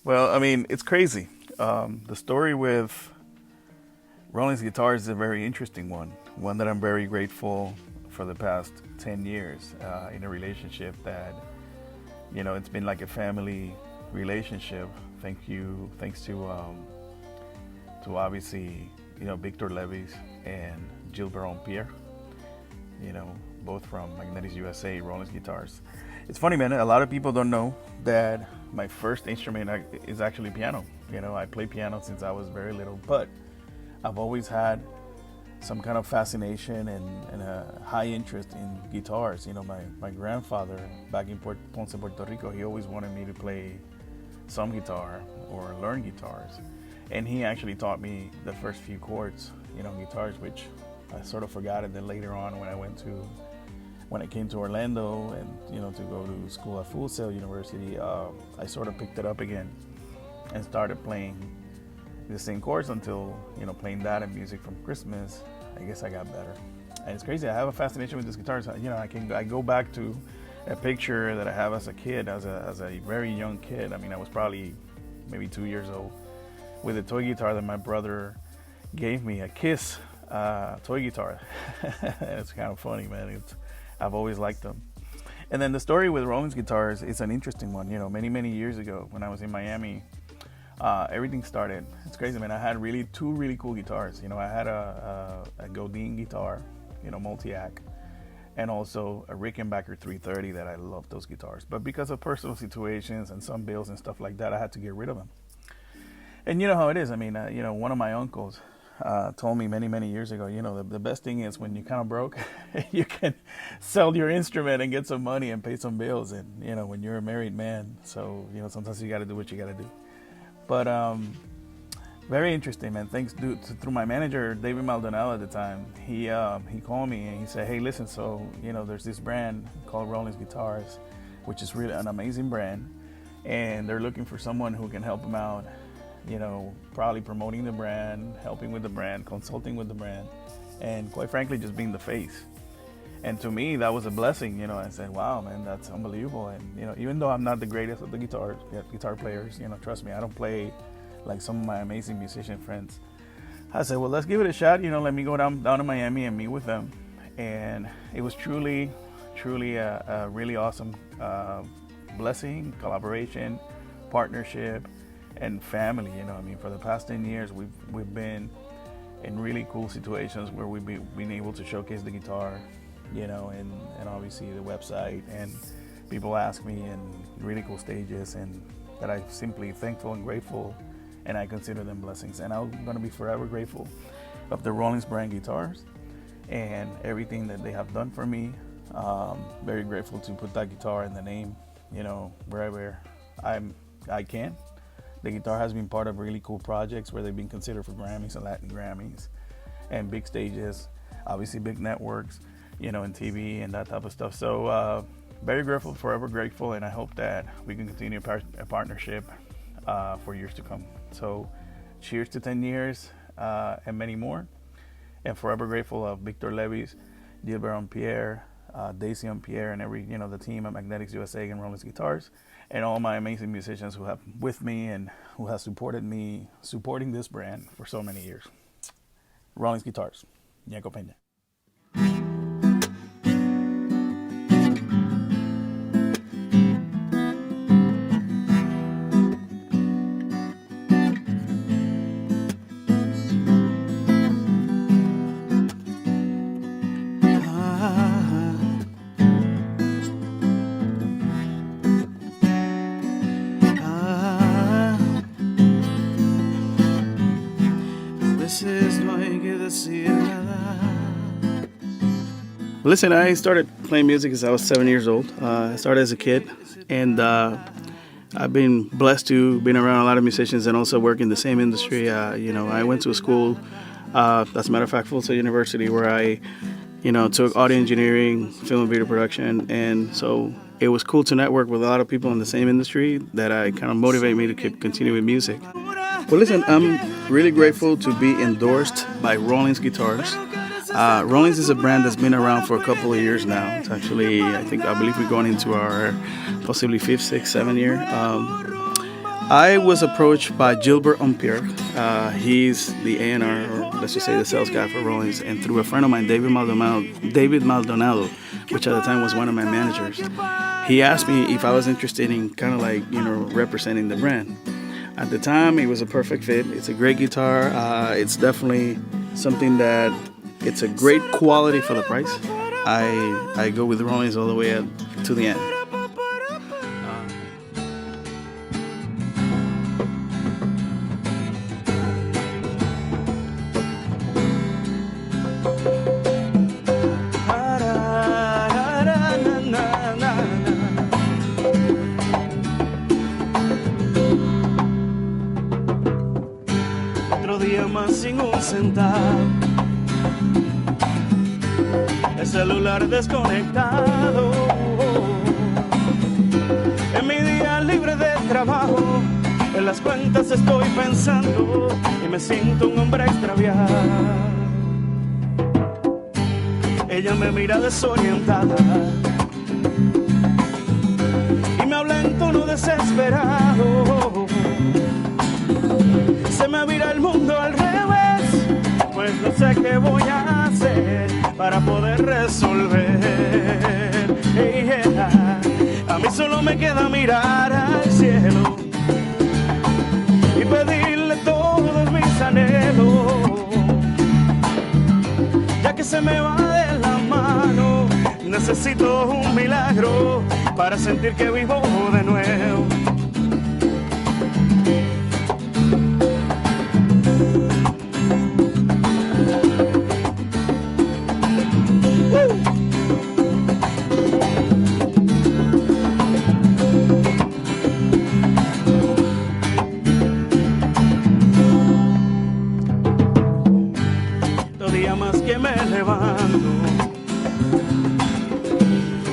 Well, I mean, it's crazy. The story with Rollins guitars is a very interesting one that I'm very grateful for the past 10 years in a relationship that, it's been like a family relationship. Thanks to obviously, Victor Levis and Gilles Pierre, you know, both from Magnetics USA, Rollins guitars. It's funny, man. A lot of people don't know that my first instrument is actually piano. I play piano since I was very little, but I've always had some kind of fascination and a high interest in guitars. My grandfather back in Ponce, Puerto Rico, he always wanted me to play some guitar or learn guitars. And he actually taught me the first few chords, guitars, which I sort of forgot. And then later on, when I came to Orlando and to go to school at Full Sail University, I sort of picked it up again and started playing the same chords until playing that and music from Christmas. I guess I got better, and it's crazy. I have a fascination with this guitar. So, I go back to a picture that I have as a kid, as a very young kid. I mean, I was probably maybe 2 years old, with a toy guitar that my brother gave me, a Kiss toy guitar. It's kind of funny, man. I've always liked them. And then the story with Rollins guitars is an interesting one. Many years ago when I was in Miami, everything started. It's crazy, man. I had two really cool guitars. I had a Godin guitar, multi-act, and also a Rickenbacker 330 that I loved those guitars. But because of personal situations and some bills and stuff like that, I had to get rid of them. And you know how it is. I mean, one of my uncles told me many years ago, the best thing is when you kind of broke, you can sell your instrument and get some money and pay some bills. And, when you're a married man, so, sometimes you got to do what you got to do. But very interesting, man. Thanks through my manager, David Maldonado at the time. He called me and he said, hey, listen, so, there's this brand called Rollins Guitars, which is really an amazing brand. And they're looking for someone who can help them out, probably promoting the brand, helping with the brand, consulting with the brand, and quite frankly, just being the face. And to me, that was a blessing. I said, wow, man, that's unbelievable. And, even though I'm not the greatest of the guitar players, trust me, I don't play like some of my amazing musician friends. I said, well, let's give it a shot. Let me go down to Miami and meet with them. And it was truly a really awesome blessing, collaboration, partnership, and family. For the past 10 years, we've been in really cool situations where we've been able to showcase the guitar, and obviously the website, and people ask me in really cool stages, and that I'm simply thankful and grateful, and I consider them blessings. And I'm going to be forever grateful of the Rollins brand guitars and everything that they have done for me. Very grateful to put that guitar in the name, wherever I can. The guitar has been part of really cool projects where they've been considered for Grammys and Latin Grammys and big stages, obviously big networks, and TV and that type of stuff. So very grateful, forever grateful, and I hope that we can continue a partnership for years to come. So cheers to 10 years and many more. And forever grateful of Victor Levis, Gilbert Pierre, Daisy Pierre, and the team at Magnetics USA and Rollins Guitars, and all my amazing musicians who have with me and who have supported me, supporting this brand for so many years. Rollins Guitars, Ñeco Peña. Listen, I started playing music as I was 7 years old. I started as a kid, and I've been blessed to be around a lot of musicians and also work in the same industry. I went to a school, as a matter of fact, Full Sail University, where I, took audio engineering, film and video production, and so it was cool to network with a lot of people in the same industry that I kind of motivate me to continue with music. Well, listen, I'm really grateful to be endorsed by Rollins Guitars. Rollins is a brand that's been around for a couple of years now. It's actually, I believe we're going into our possibly 5th, 6th, 7th year. I was approached by Gilbert Umpierre. He's the A&R, or let's just say the sales guy for Rollins, and through a friend of mine, David Maldonado, which at the time was one of my managers. He asked me if I was interested in kind of like, representing the brand. At the time, it was a perfect fit. It's a great guitar. It's definitely something that it's a great quality for the price. I go with Rollins all the way to the end. Otro día más sin un centavo, el celular desconectado. En mi día libre de trabajo, en las cuentas estoy pensando y me siento un hombre extraviado. Ella me mira desorientada y me habla en tono desesperado. Se me vira el mundo al revés, pues no sé qué voy a hacer para poder resolver. A mí solo me queda mirar al cielo y pedirle todos mis anhelos, ya que se me va de la mano. Necesito un milagro para sentir que vivo de nuevo.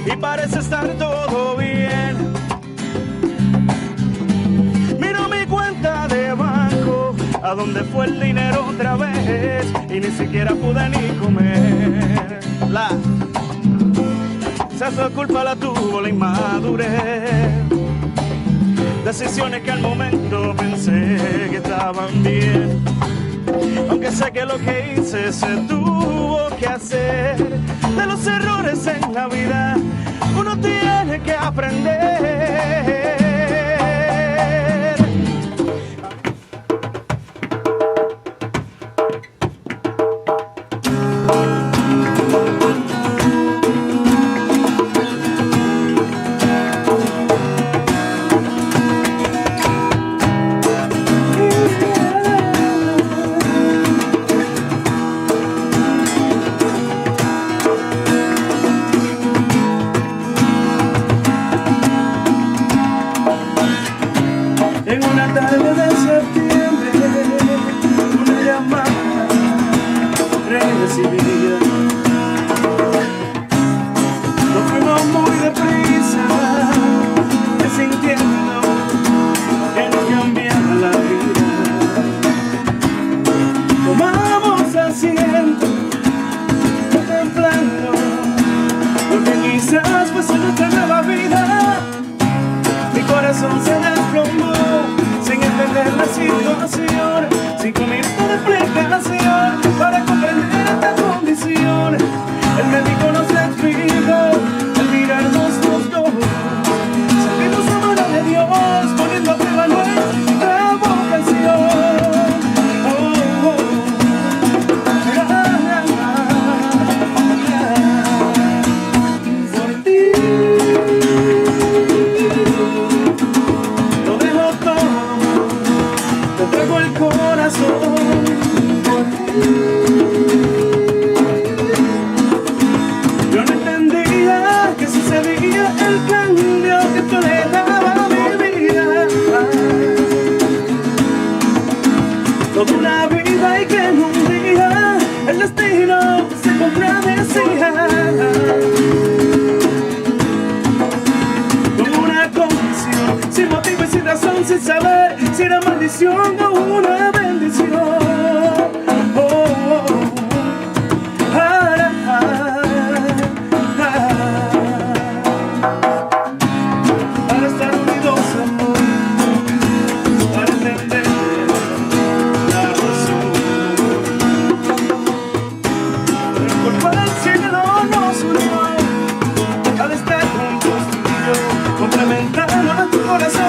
Y parece estar todo bien. Miro mi cuenta de banco, a dónde fue el dinero otra vez, y ni siquiera pude ni comer. Esa culpa la tuvo la inmadurez. Decisiones que al momento pensé que estaban bien, aunque sé que lo que hice se tuvo que hacer. De los errores en la vida uno tiene que aprender. Sin saber si era maldición o una bendición. Para estar unidos, amor. corazón.